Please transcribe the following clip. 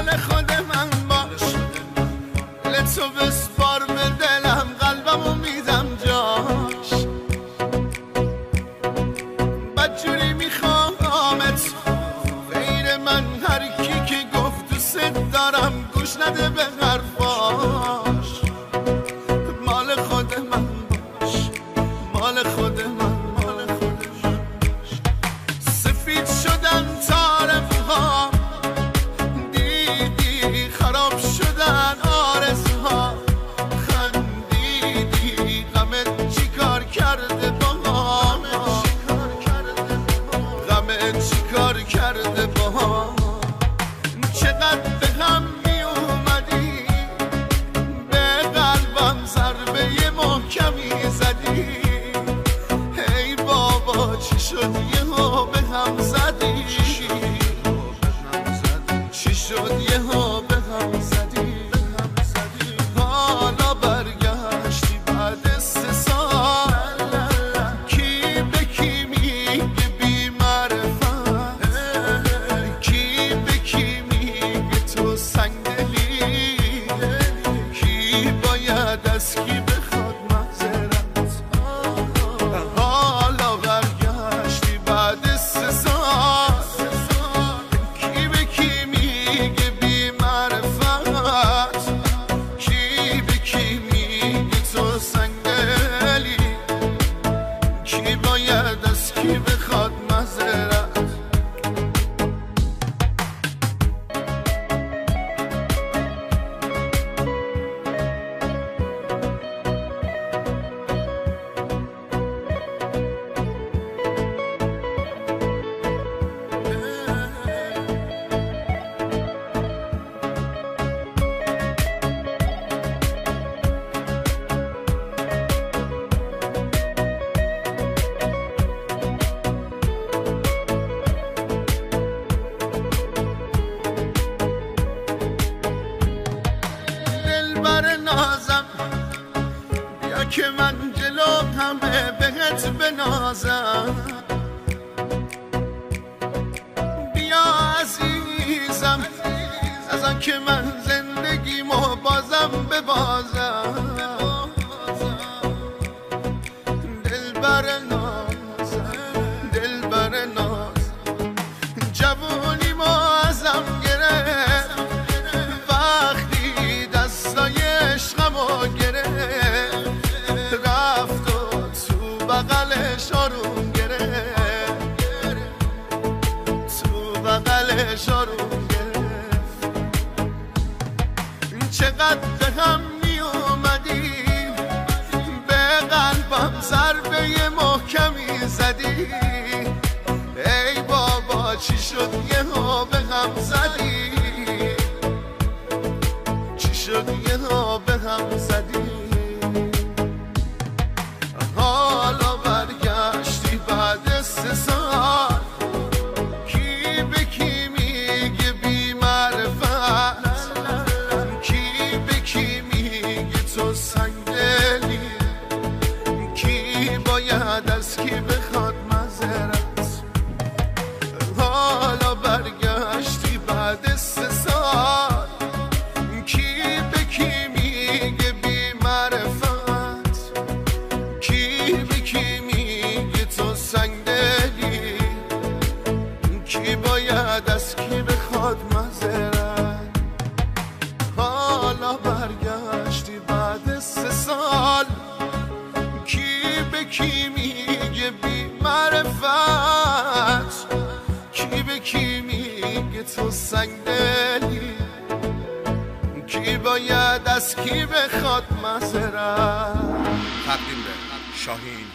مال خود من باش، لتو بسپار به دلم، قلبمو میدم جاش. بدجوری میخوامت غیر من، هر کی که گفت دوست دارم گوش نده به حرفاش. مال خود من باش، مال خود من، مال خود من. سفید شدن طرفها، دیدی خراب شدن آرزوها، خندیدی غمت چی کار کرده با ما، غمت چی کار کرده با ما. چقدر به هم می اومدی، به قلبم ضربه محکمی زدی. ای بابا چی شد یهو به هم زدی، چی شد یهو به هم زدی. حالا برگشتی بعد 3 سال، کی به کی میگه بی معرفت، کی به کی میگه تو سنگدلی، کی باید از کی بخواد معذرت. حالا برگشتی بعد 3 سال، کی به کی میگه بی معرفت، کی به کی میگه تو سنگدلی، کی باید از کی بخواد معذرت. دلبر نازم بیا که من جلو همه بهت بنازم، بیا عزیزم از آن که من زندگیمو بازم ببازم. دلبر نازم، دلبر نازم، جوونیمو ازم گرفت وقتی دستای عشقمو گرفت، رفت و تو بغلش آروم گرفت، تو بغلش آروم گرفت. چقدر به هم می اومدیم، به قلبم ضربه محکمی زدی. ای بابا چی شد یهو به هم زدی، چی شد یهو به هم زدی. حالا برگشتی بعد 3 سال، کی به کی میگه بی معرفت، کی به کی میگه تو سنگدلی، کی باید از کی بخواد معذرت. حالا برگشتی بعد 3 سال، کی به کی میگه بی معرفت، کی به کی میگه تو سنگدلی، کی باید از کی بخواد معذرت. حالا برگشتی بعد 3 سال، کی به کی میگه بی معرفت، کی به کی میگه تو سنگدلی، کی باید از کی بخواد معذرت. تقدیم به شاهین